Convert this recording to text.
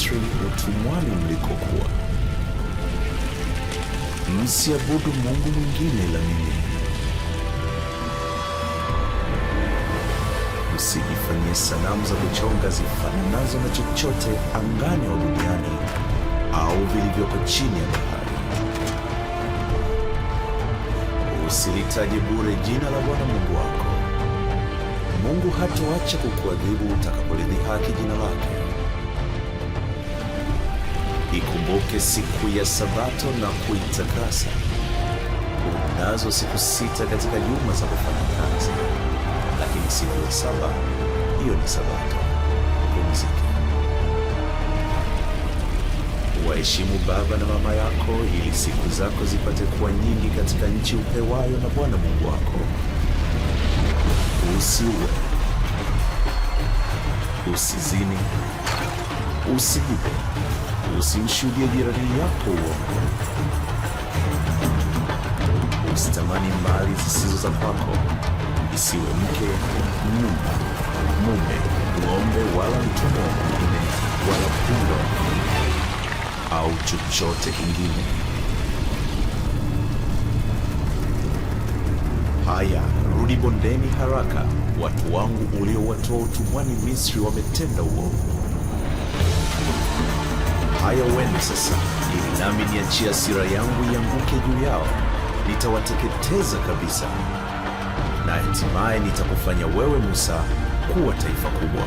Misri, utumwani mlikokuwa. Msiabudu mungu mwingine ila mimi. Msijifanyie sanamu za kuchonga zifananazo na chochote angani au duniani au vilivyoko chini ya bahari. Usilitaje bure jina la Bwana Mungu wako. Mungu hatoacha kukuadhibu utakapolidhihaki jina lake. Ikumbuke siku ya Sabato na kuitakasa. Unazo siku 6 katika juma za kufanya kazi, lakini siku ya 7, hiyo ni Sabato, pumzike. Waheshimu baba na mama yako ili siku zako zipate kuwa nyingi katika nchi upewayo na Bwana Mungu wako. Usiue, usizini, usiibe, usimshuhudie jirani yako uongo, usitamani mali zisizo za kwako, isiwe mke, nyumba, mume, ng'ombe wala mtumwa mwingine wala punda au chochote kingine. Haya, rudi bondeni haraka. Watu wangu uliowatoa utumwani Misri wametenda uovu. Haya, uende sasa, ili nami niachie hasira yangu ianguke juu yao. Nitawateketeza kabisa, na hatimaye nitakufanya wewe Musa kuwa taifa kubwa.